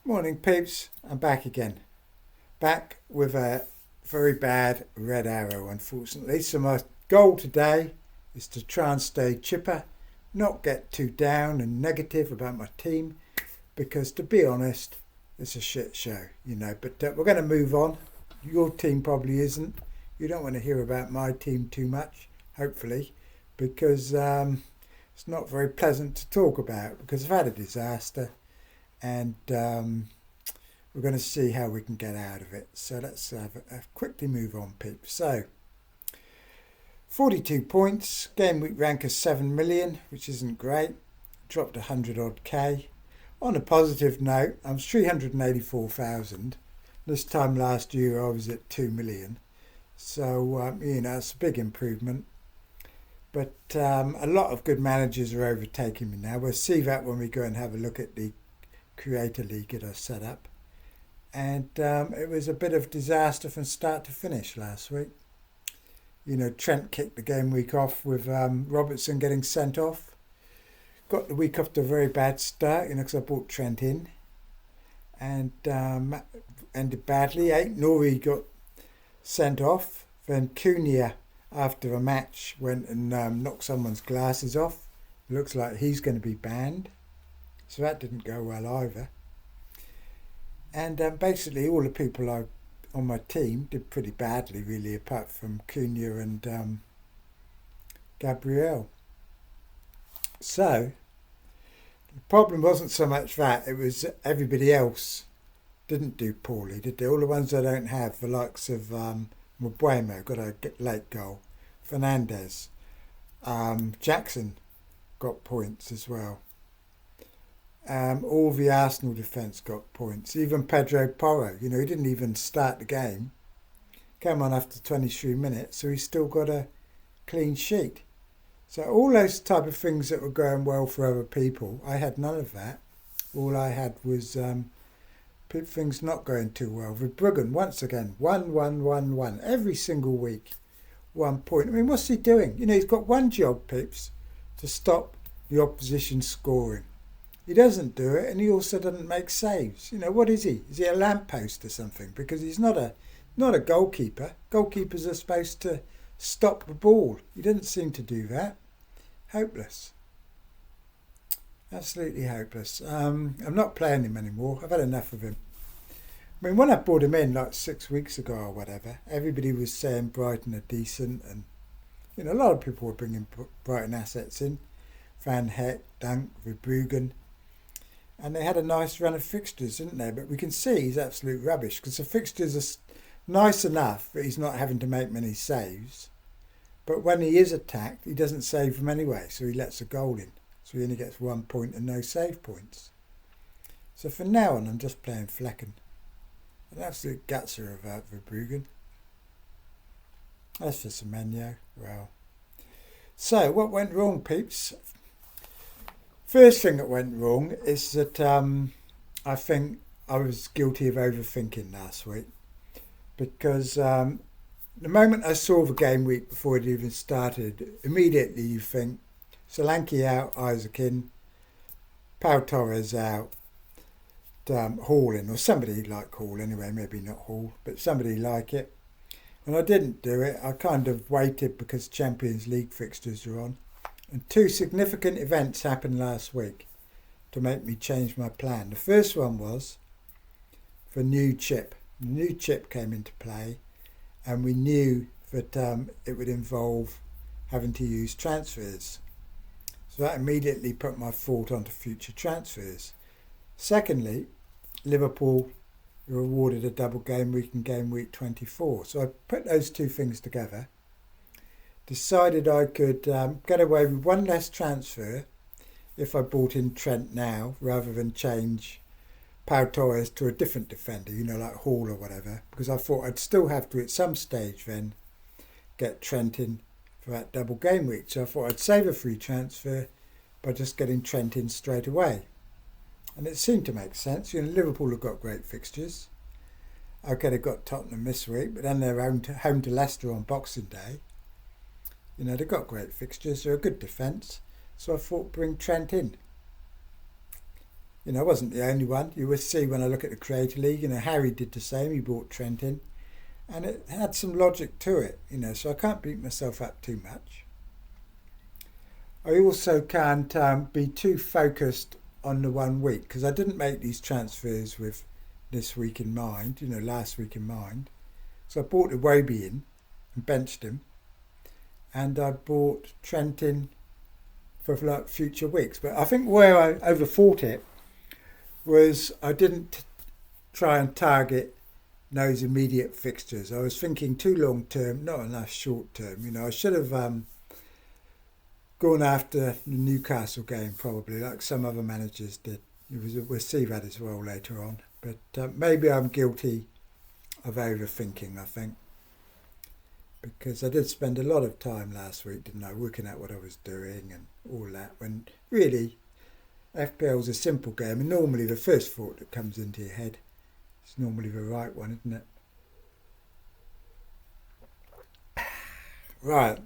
Morning peeps, I'm back again. Back with a very bad red arrow unfortunately. So my goal today is to try and stay chipper, not get too down and negative about my team because to be honest, it's a shit show, but we're going to move on. Your team probably isn't. You don't want to hear about my team too much, hopefully, because it's not very pleasant to talk about because I've had a disaster and we're going to see how we can get out of it. So let's quickly move on, peeps. So 42 points, game week rank of 7 million, which isn't great. Dropped 100 odd K. On a positive note, I'm 384,000. This time last year I was at 2 million. So, it's a big improvement. But a lot of good managers are overtaking me now. We'll see that when we go and have a look at the Creator League that I set up. And it was a bit of disaster from start to finish last week. Trent kicked the game week off with Robertson getting sent off. Got the week off to a very bad start, because I brought Trent in. And ended badly. Ait Nouri got sent off. Then Cunha, after a match, went and knocked someone's glasses off. Looks like he's going to be banned. So that didn't go well either. And basically all the people on my team did pretty badly, really, apart from Cunha and Gabriel. So the problem wasn't so much that, it was everybody else didn't do poorly, did they? All the ones I don't have, the likes of Mbeumo got a late goal, Fernandez, Jackson got points as well. All the Arsenal defence got points. Even Pedro Porro, he didn't even start the game. Came on after 23 minutes, so he's still got a clean sheet. So all those type of things that were going well for other people, I had none of that. All I had was things not going too well. With Bruggen, once again, 1-1-1-1. Every single week, 1 point. I mean, what's he doing? He's got one job, peeps, to stop the opposition scoring. He doesn't do it, and he also doesn't make saves. What is he? Is he a lamppost or something? Because he's not a goalkeeper. Goalkeepers are supposed to stop the ball. He doesn't seem to do that. Hopeless. Absolutely hopeless. I'm not playing him anymore. I've had enough of him. I mean, when I brought him in like 6 weeks ago or whatever, everybody was saying Brighton are decent, and a lot of people were bringing Brighton assets in. Van Heck, Dunk, Verbruggen. And they had a nice run of fixtures, didn't they? But we can see he's absolute rubbish because the fixtures are nice enough that he's not having to make many saves. But when he is attacked, he doesn't save them anyway, so he lets a goal in. So he only gets 1 point and no save points. So from now on, I'm just playing Flecken. An absolute gutser about Verbruggen. As for Semenyo, well. So what went wrong, peeps? First thing that went wrong is that I think I was guilty of overthinking last week because the moment I saw the game week before it even started, immediately you think Solanke out, Isaac in, Pau Torres out, Hall in, or somebody like Hall anyway, maybe not Hall, but somebody like it. And I didn't do it. I kind of waited because Champions League fixtures are on. And 2 significant events happened last week to make me change my plan. The first one was for new chip. The new chip came into play and we knew that it would involve having to use transfers. So that immediately put my thought onto future transfers. Secondly, Liverpool were awarded a double game week in game week 24. So I put those 2 things together. Decided I could get away with 1 less transfer if I bought in Trent now rather than change Pau Torres to a different defender, like Hall or whatever, because I thought I'd still have to at some stage then get Trent in for that double game week. So I thought I'd save a free transfer by just getting Trent in straight away. And it seemed to make sense. Liverpool have got great fixtures. Okay, they've got Tottenham this week, but then they're home to Leicester on Boxing Day. They've got great fixtures. They're a good defence. So I thought bring Trent in. You know, I wasn't the only one. You will see when I look at the Creator League, you know, Harry did the same. He brought Trent in. And it had some logic to it, you know, so I can't beat myself up too much. I also can't be too focused on the 1 week, because I didn't make these transfers with this week in mind, you know, last week in mind. So I brought Iwobi in and benched him, and I brought Trent in for like future weeks. But I think where I overthought it was I didn't try and target those immediate fixtures. I was thinking too long term, not enough short term. You know, I should have gone after the Newcastle game probably, like some other managers did. We'll see that as well later on. But maybe I'm guilty of overthinking, I think. Because I did spend a lot of time last week, didn't I, working out what I was doing and all that, when really FPL is a simple game, and normally the first thought that comes into your head is normally the right one, isn't it? Right.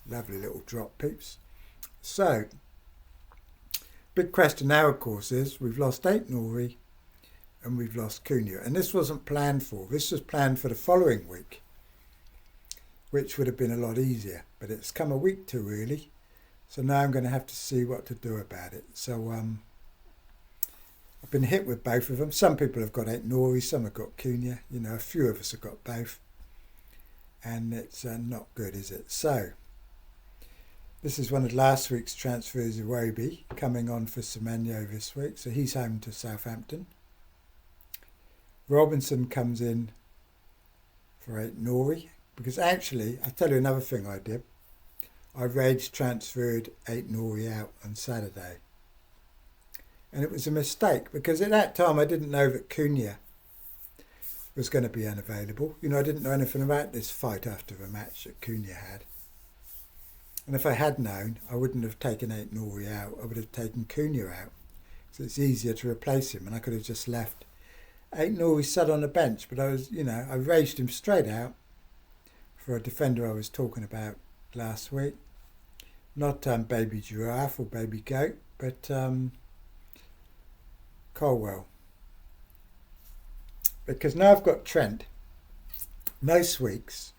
Lovely little drop, peeps. So, big question now, of course, is we've lost Ait Nouri and we've lost Cunha. And this wasn't planned for. This was planned for the following week, which would have been a lot easier. But it's come a week too early. So now I'm going to have to see what to do about it. So I've been hit with both of them. Some people have got Ait Nouri, some have got Cunha. You know, a few of us have got both. And it's not good, is it? So, this is one of last week's transfers, Iwobi, coming on for Semenyo this week. So he's home to Southampton. Robinson comes in for Ait Nouri. Because actually, I'll tell you another thing I did. I rage transferred Ait Nouri out on Saturday. And it was a mistake, because at that time I didn't know that Cunha was going to be unavailable. You know, I didn't know anything about this fight after the match that Cunha had. And if I had known, I wouldn't have taken Ait Nouri out. I would have taken Cunha out. So it's easier to replace him. And I could have just left Ait Nouri sat on the bench. But I was, you know, I raged him straight out for a defender I was talking about last week. Not Baby Giraffe or Baby Goat, but Colwell. Because now I've got Trent. Most weeks,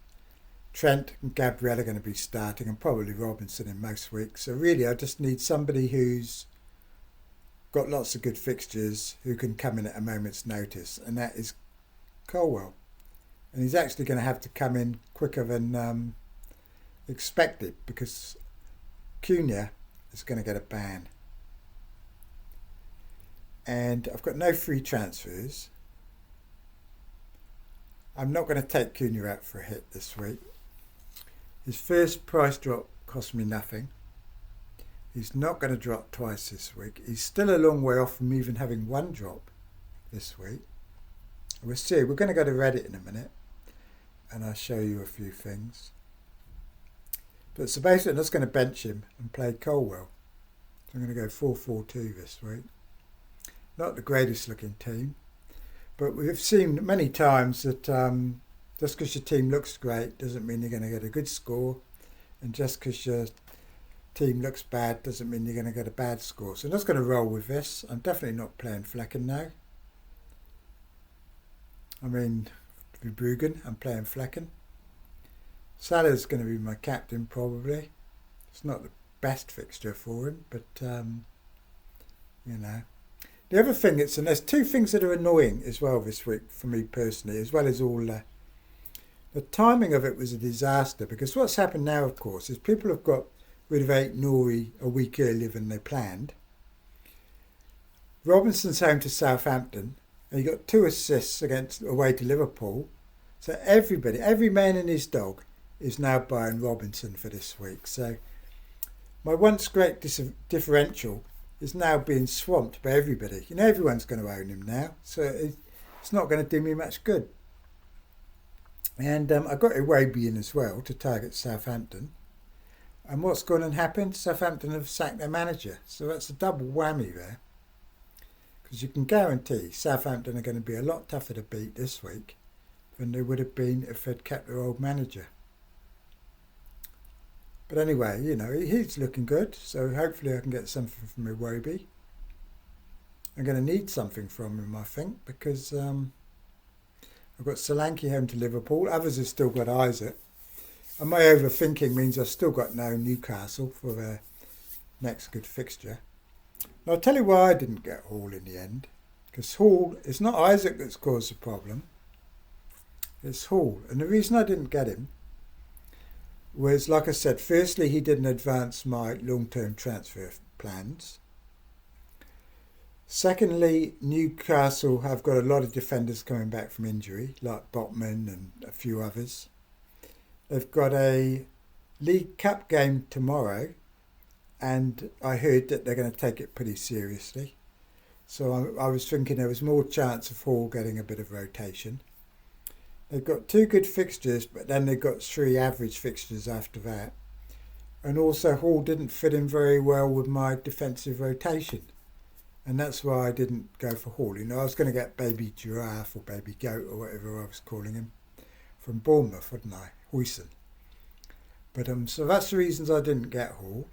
Trent and Gabriel are going to be starting, and probably Robinson in most weeks. So really, I just need somebody who's got lots of good fixtures, who can come in at a moment's notice, and that is Colwell. And he's actually going to have to come in quicker than expected, because Cunha is going to get a ban. And I've got no free transfers. I'm not going to take Cunha out for a hit this week. His first price drop cost me nothing. He's not going to drop twice this week. He's still a long way off from even having one drop this week. We'll see. We're going to go to Reddit in a minute, and I'll show you a few things. But so basically, I'm just going to bench him and play Colwell. So I'm going to go 4-4-2 this week. Not the greatest looking team, but we've seen many times that just because your team looks great doesn't mean you're going to get a good score, and just because your team looks bad doesn't mean you're going to get a bad score. So I'm just going to roll with this. I'm definitely not playing Flecken now. I mean, Verbruggen, I'm playing Flecken. Salah's going to be my captain probably. It's not the best fixture for him, but you know. The other thing and there's two things that are annoying as well this week for me personally, as well as all the timing of it was a disaster, because what's happened now, of course, is people have got rid of Ait Nouri a week earlier than they planned. Robinson's home to Southampton, and he got 2 assists away to Liverpool. So everybody, every man and his dog, is now buying Robinson for this week. So my once great differential is now being swamped by everybody. You know, everyone's going to own him now, so it's not going to do me much good. And I got Iwobi in as well to target Southampton. And what's gone and happened? Southampton have sacked their manager, so that's a double whammy there. Because you can guarantee Southampton are going to be a lot tougher to beat this week than they would have been if they'd kept their old manager. But anyway, you know, he's looking good, so hopefully I can get something from Iwobi. I'm going to need something from him, I think, because I've got Solanke home to Liverpool. Others have still got Isaac. And my overthinking means I've still got no Newcastle for their next good fixture. And I'll tell you why I didn't get Hall in the end. Because Hall, it's not Isaac that's caused the problem. It's Hall. And the reason I didn't get him was, like I said, firstly, he didn't advance my long-term transfer plans. Secondly, Newcastle have got a lot of defenders coming back from injury, like Botman and a few others. They've got a League Cup game tomorrow, and I heard that they're going to take it pretty seriously. So I was thinking there was more chance of Hall getting a bit of rotation. They've got 2 good fixtures, but then they've got 3 average fixtures after that. And also Hall didn't fit in very well with my defensive rotation. And that's why I didn't go for Hall. You know, I was going to get Baby Giraffe or Baby Goat or whatever I was calling him from Bournemouth, wouldn't I? Huijsen. But so that's the reasons I didn't get Hall.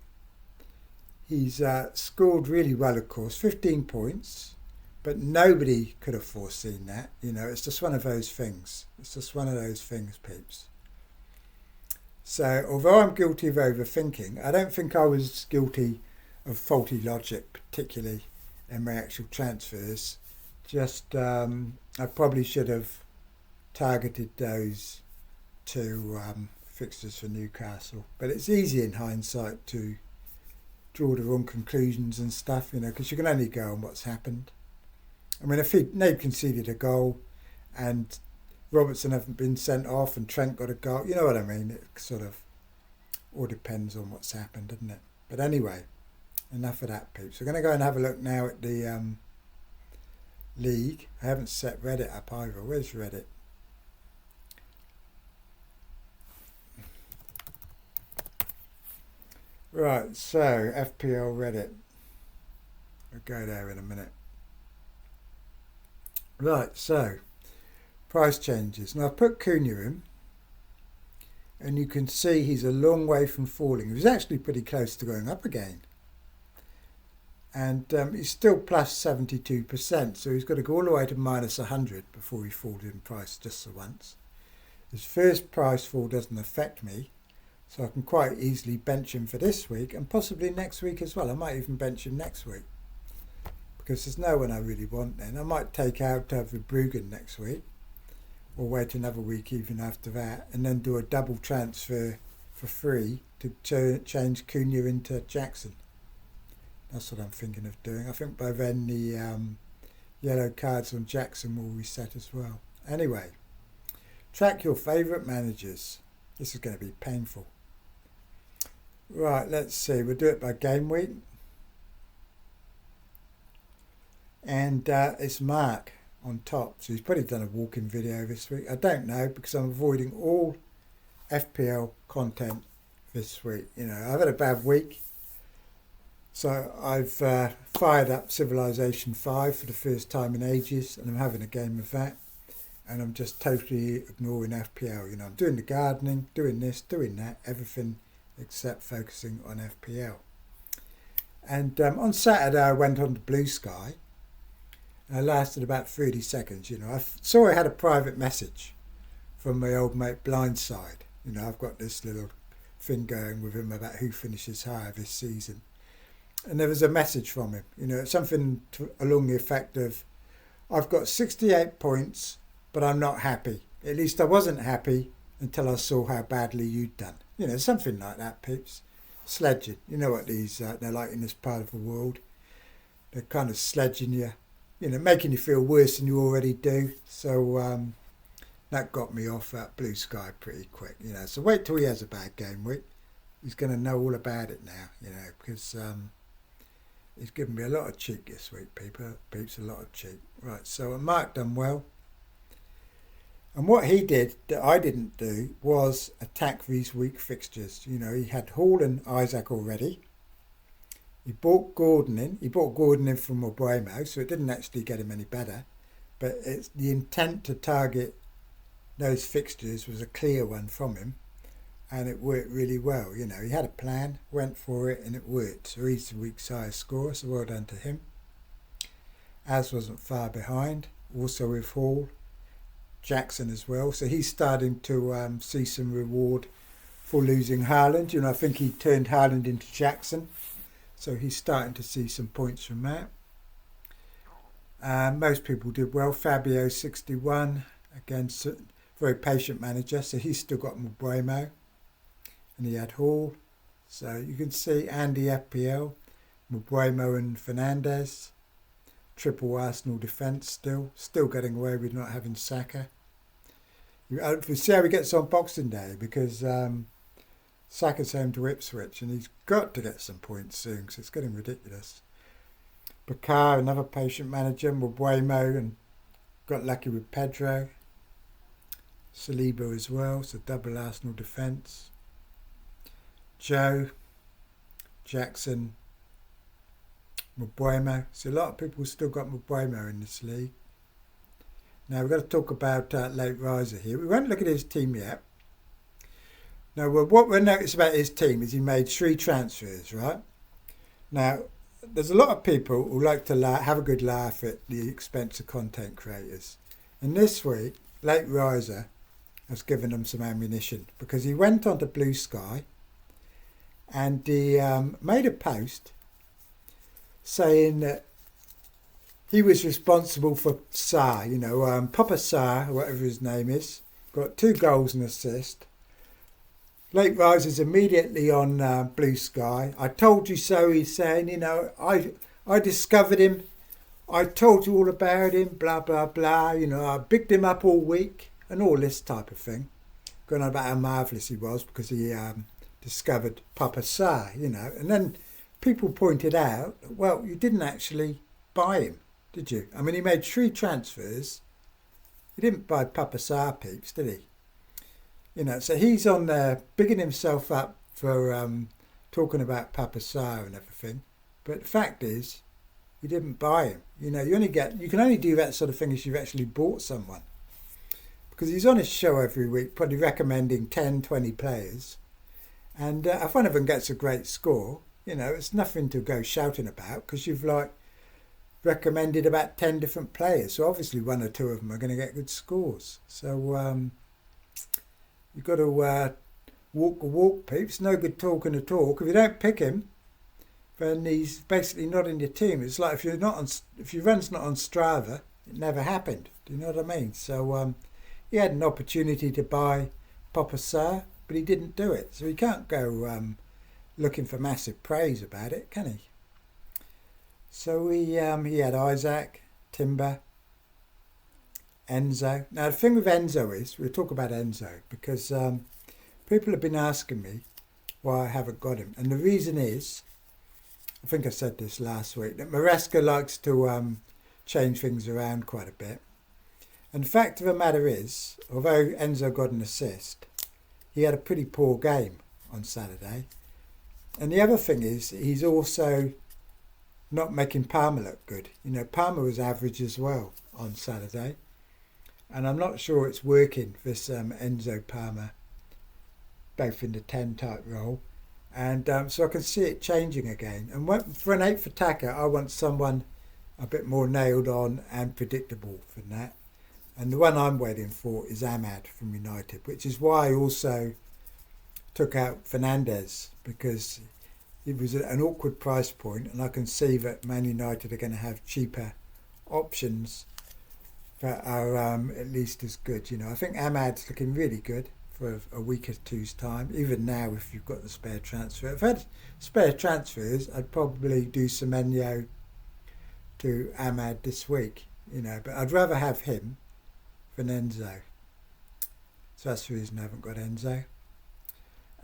He's scored really well, of course, 15 points. But nobody could have foreseen that. You know, it's just one of those things. It's just one of those things, peeps. So, although I'm guilty of overthinking, I don't think I was guilty of faulty logic, particularly in my actual transfers. Just, I probably should have targeted those 2 fixtures for Newcastle. But it's easy in hindsight to draw the wrong conclusions and stuff, you know, because you can only go on what's happened. I mean, if they've conceded a goal and Robertson haven't been sent off and Trent got a goal, you know what I mean? It sort of all depends on what's happened, doesn't it? But anyway, enough of that, peeps. We're going to go and have a look now at the league. I haven't set Reddit up either. Where's Reddit? Right, so FPL Reddit. We'll go there in a minute. Right, so price changes. Now I've put Cunha in, and you can see he's a long way from falling. He was actually pretty close to going up again. And he's still plus 72%, so he's got to go all the way to minus 100 before he falls in price just for once. His first price fall doesn't affect me, so I can quite easily bench him for this week and possibly next week as well. I might even bench him next week, because there's no one I really want then. I might take out Verbruggen next week, or wait another week even after that, and then do a double transfer for free to change Cunha into Jackson. That's what I'm thinking of doing. I think by then the yellow cards on Jackson will reset as well. Anyway, track your favourite managers. This is going to be painful. Right, let's see. We'll do it by game week. And it's Mark on top. So he's probably done a walking video this week. I don't know, because I'm avoiding all FPL content this week. You know, I've had a bad week. So I've fired up Civilization 5 for the first time in ages, and I'm having a game of that. And I'm just totally ignoring FPL. You know, I'm doing the gardening, doing this, doing that, everything except focusing on FPL. And on Saturday I went on to Blue Sky. And I lasted about 30 seconds. You know, I saw I had a private message from my old mate Blindside. You know, I've got this little thing going with him about who finishes higher this season. And there was a message from him, you know, something along the effect of, I've got 68 points, but I'm not happy. At least I wasn't happy until I saw how badly you'd done. You know, something like that, peeps. Sledging. You know what these they're like in this part of the world. They're kind of sledging you, you know, making you feel worse than you already do. So that got me off at Blue Sky pretty quick, you know. So wait till he has a bad game week. He's going to know all about it now, you know, because he's given me a lot of cheek this week, peeps, a lot of cheek. Right, so Mark done well. And what he did that I didn't do was attack these weak fixtures. You know, he had Hall and Isaac already. He brought Gordon in. He brought Gordon in from Obuemo, so it didn't actually get him any better. But it's the intent to target those fixtures was a clear one from him. And it worked really well. You know, he had a plan, went for it, and it worked. So he's the week's highest scorer, so well done to him. As wasn't far behind, also with Hall. Jackson as well. So he's starting to see some reward for losing Haaland. I think he turned Haaland into Jackson. So he's starting to see some points from that. Most people did well. Fabio 61 against very patient manager. So he's still got Mbeumo. And he had Hall. So you can see Andy FPL, Mbeumo and Fernandes. Triple Arsenal defence still getting away with not having Saka. We'll see how he gets on Boxing Day, because Saka's home to Ipswich and he's got to get some points soon, because it's getting ridiculous. Bakar, another patient manager, Mbeumo, and got lucky with Pedro. Saliba as well, so double Arsenal defence. Joe, Jackson, Mbeumo. So a lot of people still got Mbeumo in this league. Now we've got to talk about late riser here. We won't look at his team yet. Now what we'll notice about his team is he made 3 transfers, right? Now there's a lot of people who like to have a good laugh at the expense of content creators. And this week, late riser has given them some ammunition, because he went onto Blue Sky and he made a post saying that he was responsible for Sarr, Papa Sarr, whatever his name is, got 2 goals and assist. Late Riser's immediately on Blue Sky. I told you so, he's saying, I discovered him. I told you all about him, blah, blah, blah. I bigged him up all week and all this type of thing. Going on about how marvellous he was because he discovered Papa Sarr, And then people pointed out, well, you didn't actually buy him, did you? I mean, he made 3 transfers. He didn't buy Papa Sarr, peeps, did he? So he's on there bigging himself up for talking about Papa Sarr and everything. But the fact is, you didn't buy him. You can only do that sort of thing if you've actually bought someone. Because he's on his show every week, probably recommending 10, 20 players. And if one of them gets a great score, it's nothing to go shouting about, because you've recommended about 10 different players. So obviously 1 or 2 of them are going to get good scores. So you've got to walk the walk, peeps. No good talking the talk. If you don't pick him, then he's basically not in your team. It's like if your run's not on Strava, it never happened. Do you know what I mean? So he had an opportunity to buy Papa Sarr, but he didn't do it. So he can't go looking for massive praise about it, can he? So he had Isaac, Timber, Enzo. Now the thing with Enzo is, we'll talk about Enzo, because people have been asking me why I haven't got him. And the reason is, I think I said this last week, that Maresca likes to change things around quite a bit. And the fact of the matter is, although Enzo got an assist, he had a pretty poor game on Saturday. And the other thing is, he's also not making Palmer look good. Palmer was average as well on Saturday. And I'm not sure it's working, this Enzo Palmer, both in the 10 type role. And so I can see it changing again. And for an 8th attacker, I want someone a bit more nailed on and predictable than that. And the one I'm waiting for is Ahmad from United, which is why I also took out Fernandes, because it was an awkward price point, and I can see that Man United are going to have cheaper options that are at least as good. I think Ahmad's looking really good for a week or two's time, even now if you've got the spare transfer. If I had spare transfers, I'd probably do Semenyo to Ahmad this week, but I'd rather have him than Enzo. So that's the reason I haven't got Enzo.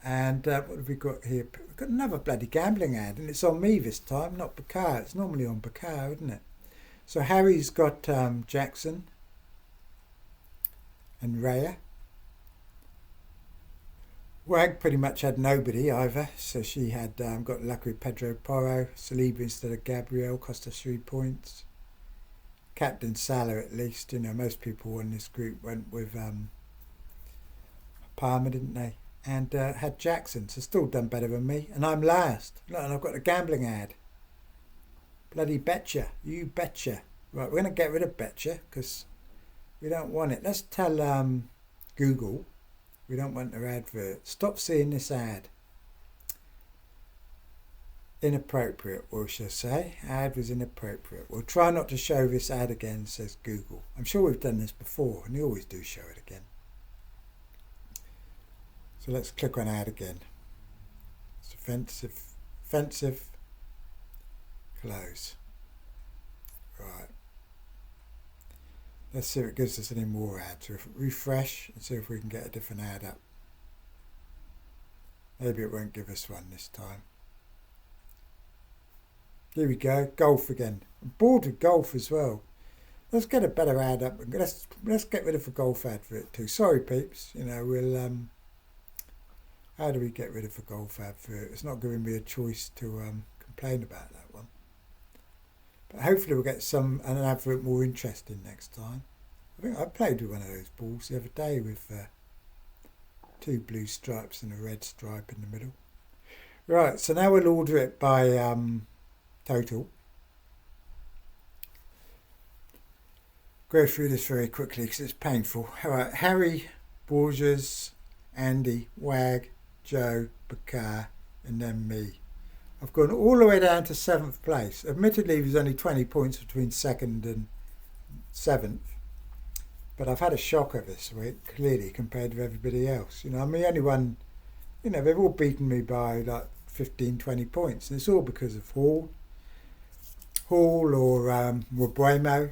And what have we got here? We've got another bloody gambling ad, and it's on me this time, not Bakar. It's normally on Bakar, isn't it? So Harry's got Jackson and Raya. Wag pretty much had nobody either, so she had got lucky with Pedro Porro. Saliba instead of Gabriel, cost us 3 points. Captain Salah, at least, most people in this group went with Palmer, didn't they? And had Jackson, so still done better than me. And I'm last. Look, and I've got a gambling ad. Bloody betcha. You betcha. Right, we're going to get rid of Betcha because we don't want it. Let's tell Google we don't want their advert. Stop seeing this ad. Inappropriate, we shall say. Ad was inappropriate. We'll try not to show this ad again, says Google. I'm sure we've done this before, and they always do show it again. So let's click on ad again. It's offensive. Offensive. Close. Right. Let's see if it gives us any more ads. So if we refresh and see if we can get a different ad up. Maybe it won't give us one this time. Here we go, golf again. I'm bored with golf as well. Let's get a better ad up. Let's get rid of the golf advert too. Sorry, peeps. You know, we'll how do we get rid of the golf advert? It's not giving me a choice to complain about that one. But hopefully we'll get an advert more interesting next time. I think I played with one of those balls the other day with 2 blue stripes and a red stripe in the middle. Right, so now we'll order it by total. Go through this very quickly because it's painful. All right, Harry, Borges, Andy, Wag, Joe, Bakar, and then me. I've gone all the way down to 7th place. Admittedly, there's only 20 points between 2nd and 7th. But I've had a shocker this week, clearly, compared to everybody else. You know, I'm the only one, you know, they've all beaten me by like 15, 20 points. And it's all because of Hall or Wabremo,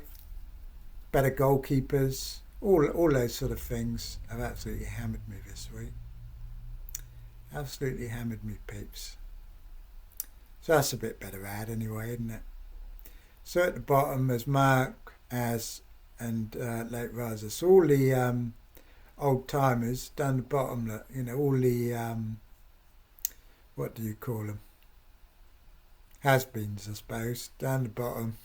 better goalkeepers, all those sort of things have absolutely hammered me this week. Absolutely hammered me, peeps. So that's a bit better ad anyway, isn't it? So at the bottom there's Mark, Az and Late Riser. So all the old timers down the bottom, look, you know, all the what do you call them? Has-beens, I suppose, down the bottom.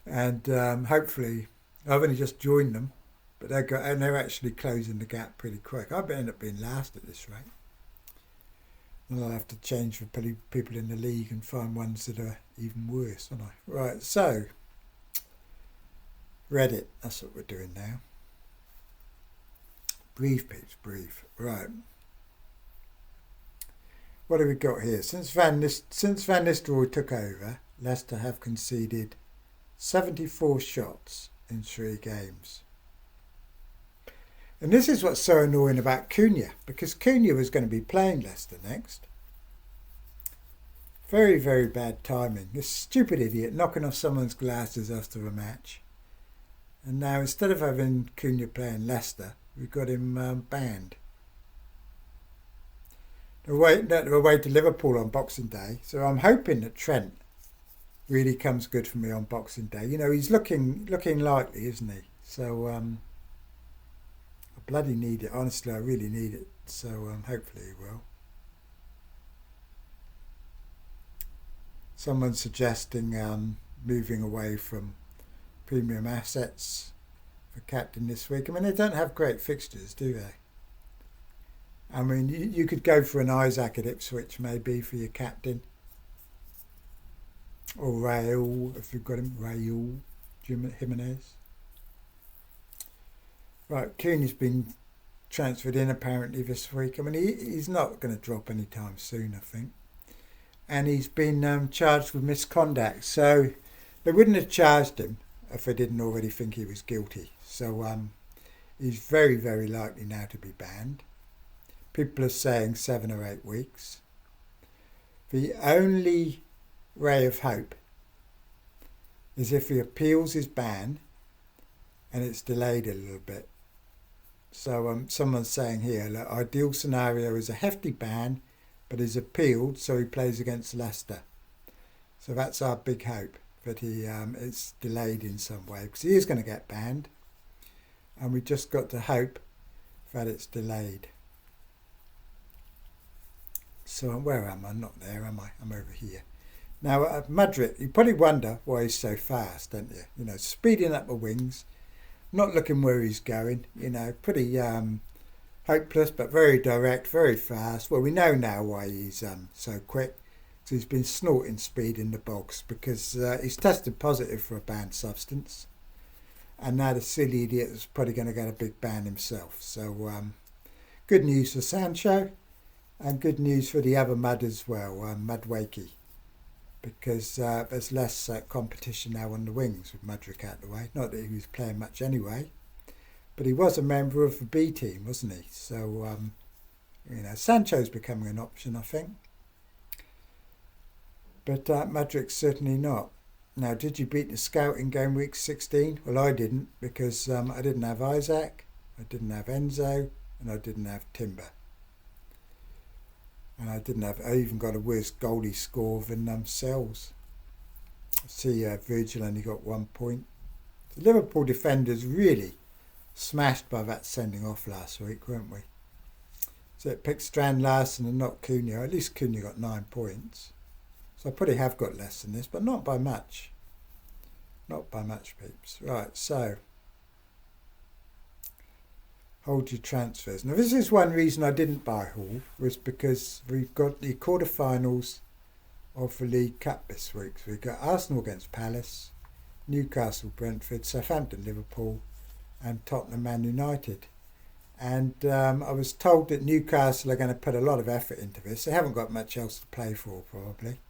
And hopefully, I've only just joined them, but they're actually closing the gap pretty quick. I end up being last at this rate. And I'll have to change for people in the league and find ones that are even worse, won't I? Right, so Reddit, that's what we're doing now. Breathe, peeps, breathe. Right. What have we got here? Since Van Nistelrooy took over, Leicester have conceded 74 shots in 3 games. And this is what's so annoying about Cunha, because Cunha was going to be playing Leicester next. Very, very bad timing. This stupid idiot knocking off someone's glasses after a match. And now instead of having Cunha playing Leicester, we've got him banned. They're away to Liverpool on Boxing Day, so I'm hoping that Trent really comes good for me on Boxing Day. You know, he's looking likely, isn't he? So I bloody need it. Honestly, I really need it. So hopefully he will. Someone's suggesting moving away from premium assets for captain this week. I mean, they don't have great fixtures, do they? I mean, you could go for an Isaac at Ipswich maybe for your captain. Or Raul, if you've got him. Raul Jimenez. Right, Cunha's been transferred in apparently this week. I mean, he's not going to drop anytime soon, I think. And he's been charged with misconduct. So they wouldn't have charged him if they didn't already think he was guilty. So he's very, very likely now to be banned. People are saying 7 or 8 weeks. The only ray of hope is if he appeals his ban and it's delayed a little bit. So someone's saying here, look, ideal scenario is a hefty ban, but is appealed, so he plays against Leicester. So that's our big hope, that it's delayed in some way, because he is going to get banned, and we just got to hope that it's delayed. So where am I? I'm not there, am I? I'm over here. Now at Madrid, you probably wonder why he's so fast, don't you? You know, speeding up the wings, not looking where he's going. You know, pretty hopeless, but very direct, very fast. Well, we know now why he's so quick, So he's been snorting speed in the bogs because he's tested positive for a banned substance. And now the silly idiot is probably going to get a big ban himself. So good news for Sancho and good news for the other Mud as well, Mudwakey. Because there's less competition now on the wings with Mudrick out the way. Not that he was playing much anyway. But he was a member of the B team, wasn't he? So, Sancho's becoming an option, I think. But Mudrick's certainly not. Now, did you beat the Scout in game week 16? Well, I didn't, because I didn't have Isaac, I didn't have Enzo, and I didn't have Timber. And I even got a worse goalie score than Sells. I see Virgil only got 1 point. The Liverpool defenders really smashed by that sending off last week, weren't we? So it picked Strand Larsen and not Cunha. At least Cunha got 9 points. So I probably have got less than this, but not by much. Not by much, peeps. Right, so hold your transfers. Now this is one reason I didn't buy Hall, was because we've got the quarterfinals of the League Cup this week. So we've got Arsenal against Palace, Newcastle, Brentford, Southampton, Liverpool, and Tottenham, Man United. And I was told that Newcastle are going to put a lot of effort into this. They haven't got much else to play for, probably.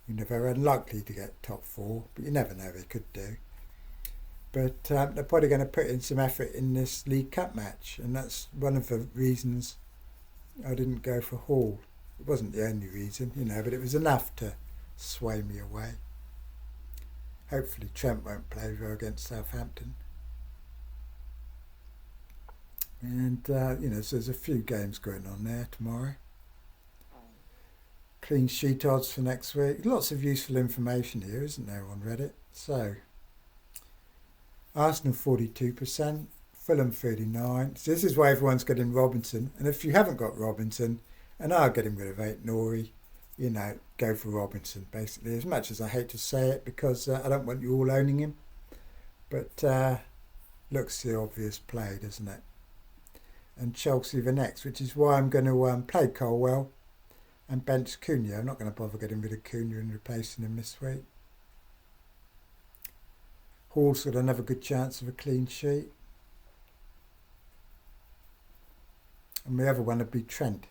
They're unlikely to get top 4, but you never know, they could do. But they're probably going to put in some effort in this League Cup match, and that's one of the reasons I didn't go for Hall. It wasn't the only reason, but it was enough to sway me away. Hopefully Trent won't play though against Southampton. And, so there's a few games going on there tomorrow. Clean sheet odds for next week. Lots of useful information here, isn't there, on Reddit? So, Arsenal 42%, Fulham 39%. So this is why everyone's getting Robinson. And if you haven't got Robinson and are getting rid of Ait Nouri, go for Robinson, basically. As much as I hate to say it, because I don't want you all owning him. But looks the obvious play, doesn't it? And Chelsea the next, which is why I'm going to play Colwell and bench Cunha. I'm not going to bother getting rid of Cunha and replacing him this week. Hall's got another good chance of a clean sheet. And the other one would be Trent.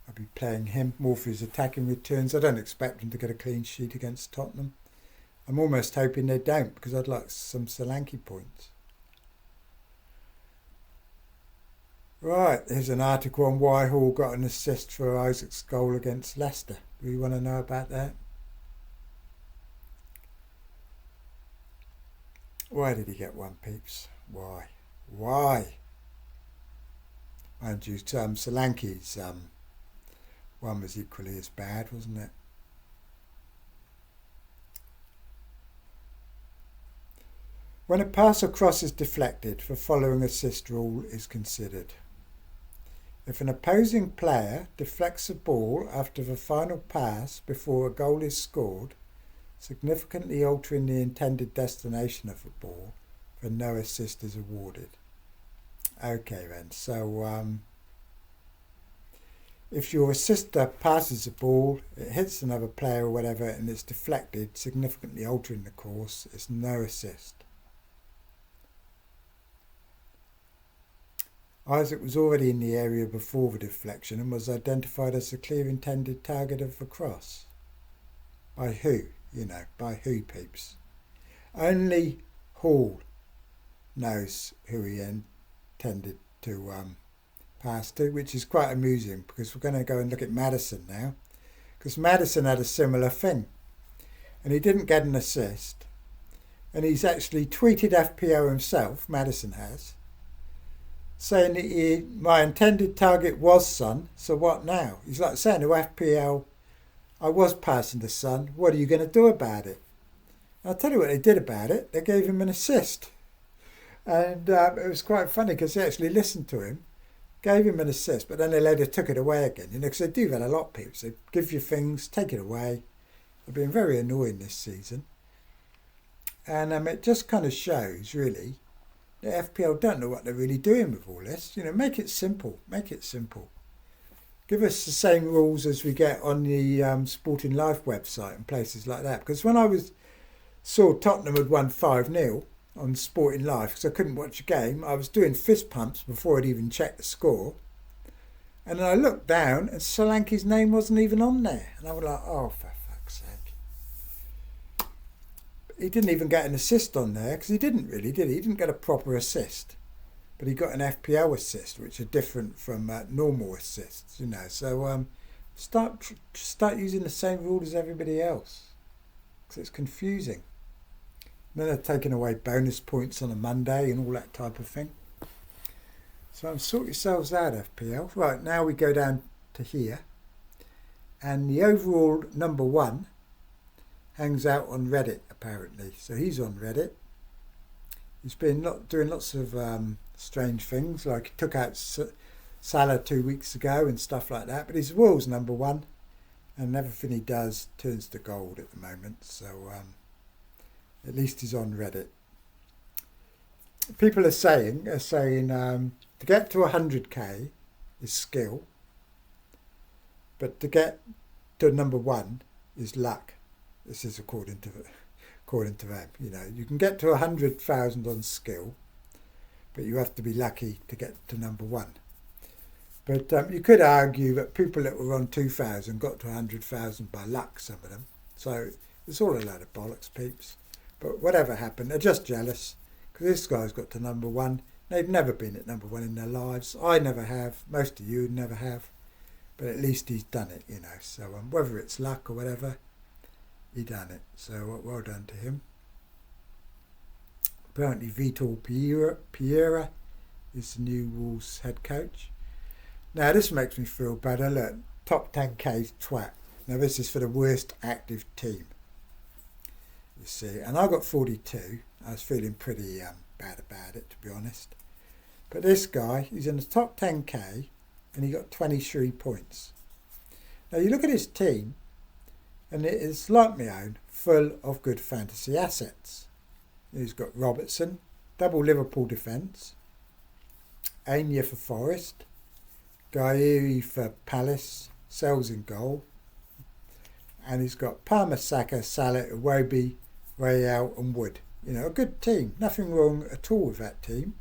I'll be playing him more for his attacking returns. I don't expect him to get a clean sheet against Tottenham. I'm almost hoping they don't, because I'd like some Solanke points. Right, here's an article on why Hall got an assist for Isaac's goal against Leicester. Do you want to know about that? Why did he get 1, peeps? Why? Mind you, Solanke's one was equally as bad, wasn't it? When a pass or cross is deflected, the following assist rule is considered. If an opposing player deflects a ball after the final pass before a goal is scored, significantly altering the intended destination of the ball, then no assist is awarded. Okay then, so if your assister passes a ball, it hits another player or whatever, and it's deflected, significantly altering the course, it's no assist. Isaac was already in the area before the deflection and was identified as the clear intended target of the cross. By who? By who, peeps? Only Hall knows who he intended to pass to, which is quite amusing, because we're going to go and look at Madison now, because Madison had a similar thing, and he didn't get an assist, and he's actually tweeted FPO himself, Madison has, saying that my intended target was Son, so what now? He's like saying to FPL, I was passing the Son, what are you going to do about it? And I'll tell you what they did about it, they gave him an assist. And it was quite funny, because they actually listened to him, gave him an assist, but then they later took it away again, because they do that a lot, people. They give you things, take it away. They've been very annoying this season. And it just kind of shows, really, the FPL don't know what they're really doing with all this. Make it simple. Make it simple. Give us the same rules as we get on the Sporting Life website and places like that. Because when I saw Tottenham had won 5-0 on Sporting Life, because I couldn't watch a game, I was doing fist pumps before I'd even checked the score. And then I looked down and Solanke's name wasn't even on there. And I was like, oh, for fuck's sake. He didn't even get an assist on there, because he didn't really, did he? He didn't get a proper assist. But he got an FPL assist, which are different from normal assists, you know. So start using the same rule as everybody else, because it's confusing. And then they're taking away bonus points on a Monday and all that type of thing. So sort yourselves out, FPL. Right, now we go down to here. And the overall number 1 hangs out on Reddit, apparently. So he's on Reddit. He's been doing lots of strange things, like he took out Salah 2 weeks ago and stuff like that. But he's world's number 1, and everything he does turns to gold at the moment. So at least he's on Reddit. People are saying to get to 100k is skill, but to get to number 1 is luck. This is according to them. You know, you can get to 100,000 on skill, but you have to be lucky to get to number 1. But you could argue that people that were on 2,000 got to 100,000 by luck, some of them. So it's all a load of bollocks, peeps. But whatever happened, they're just jealous, because this guy's got to number 1. They've never been at number 1 in their lives. I never have. Most of you never have. But at least he's done it, you know. So whether it's luck or whatever, he done it. So well done to him. Apparently Vitor Pier is the new Wolves head coach. Now this makes me feel better. Look, top 10k twat. Now this is for the worst active team. You see, and I got 42. I was feeling pretty bad about it, to be honest. But this guy, he's in the top 10k and he got 23 points. Now you look at his team, and it is like my own, full of good fantasy assets. He's got Robertson, double Liverpool defence, Anya for Forest, Guiri for Palace, Sells in goal, and he's got Palmer, Saka, Salah, Iwobi, Real and Wood. You know, a good team. Nothing wrong at all with that team.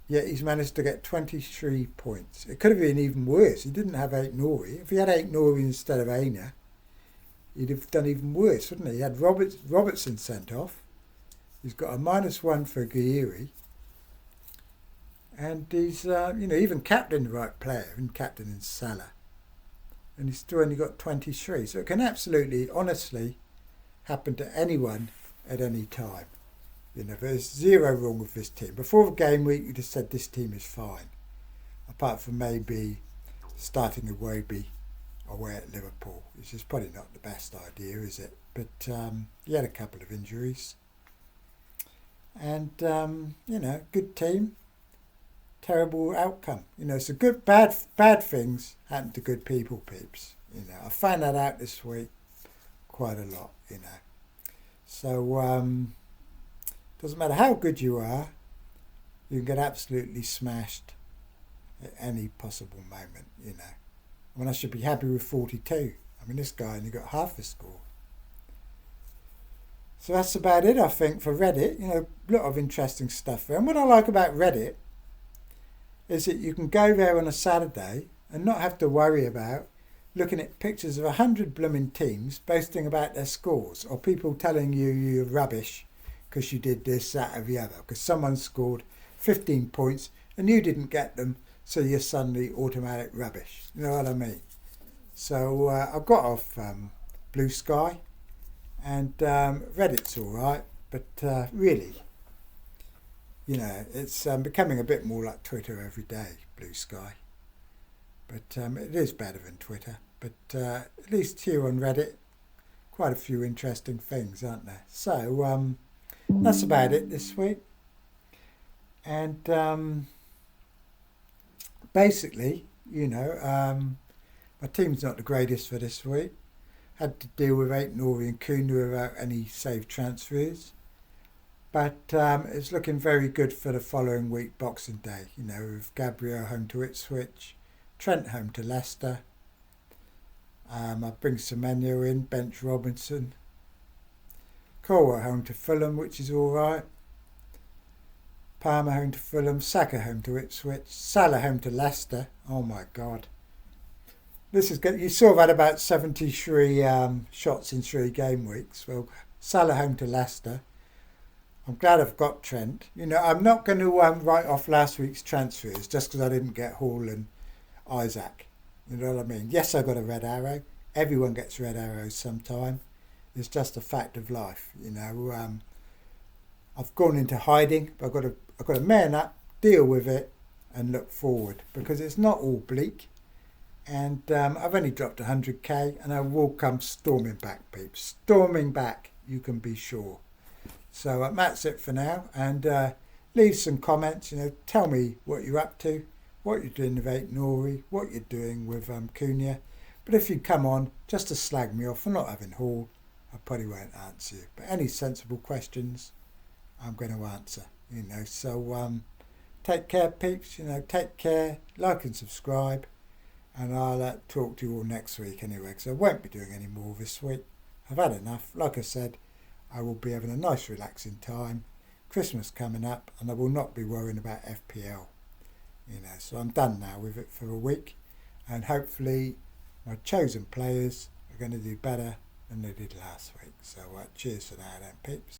Yet he's managed to get 23 points. It could have been even worse. He didn't have Ait Nouri. If he had Ait Nouri instead of Aina, he'd have done even worse, wouldn't he? He had Robertson sent off. He's got a -1 for Guiri. And he's, even captained the right player and captaining Salah. And he's still only got 23. So it can absolutely, honestly, happen to anyone at any time. You know, there's zero wrong with this team. Before the game week, you just said this team is fine. Apart from maybe starting Iwobi away at Liverpool, which is probably not the best idea, is it? But he had a couple of injuries. And, good team. Terrible outcome. You know, so bad things happen to good people, peeps. You know, I found that out this week quite a lot, you know. So, doesn't matter how good you are, you can get absolutely smashed at any possible moment, you know. I mean, I should be happy with 42. I mean, this guy only got half the score. So that's about it, I think, for Reddit. You know, a lot of interesting stuff there. And what I like about Reddit is that you can go there on a Saturday and not have to worry about looking at pictures of 100 blooming teams boasting about their scores, or people telling you you're rubbish because you did this, that or the other, because someone scored 15 points and you didn't get them, so you're suddenly automatic rubbish. You know what I mean? So I got off Blue Sky, and Reddit's all right, but really, you know, it's becoming a bit more like Twitter every day, Blue Sky. But it is better than Twitter. But at least here on Reddit, quite a few interesting things, aren't there? So that's about it this week. And basically, you know, my team's not the greatest for this week. Had to deal with Ait Nouri and Cunha without any saved transfers. But it's looking very good for the following week, Boxing Day. You know, with Gabriel home to Ipswich, Trent home to Leicester. I bring Semenyo in, bench Robinson. Colwell home to Fulham, which is alright. Palmer home to Fulham. Saka home to Ipswich. Salah home to Leicester. Oh my God. This is good. You saw that about 73 shots in 3 game weeks. Well, Salah home to Leicester. I'm glad I've got Trent. You know, I'm not going to write off last week's transfers just because I didn't get Hall and Isaac. You know what I mean? Yes, I got a red arrow. Everyone gets red arrows sometime. It's just a fact of life. You know, I've gone into hiding, but I've got to man up, deal with it, and look forward because it's not all bleak. And I've only dropped 100k, and I will come storming back, peeps. Storming back, you can be sure. So that's it for now, and leave some comments. You know, tell me what you're up to, what you're doing with Ait Nouri, what you're doing with Cunha. But if you come on just to slag me off for not having Hall, I probably won't answer you. But any sensible questions, I'm going to answer. You know, so take care, peeps. You know, take care, like and subscribe, and I'll talk to you all next week anyway. Because I won't be doing any more this week. I've had enough. Like I said, I will be having a nice relaxing time. Christmas coming up, and I will not be worrying about FPL. You know, so I'm done now with it for a week, and hopefully my chosen players are going to do better than they did last week. So cheers for that then, peeps.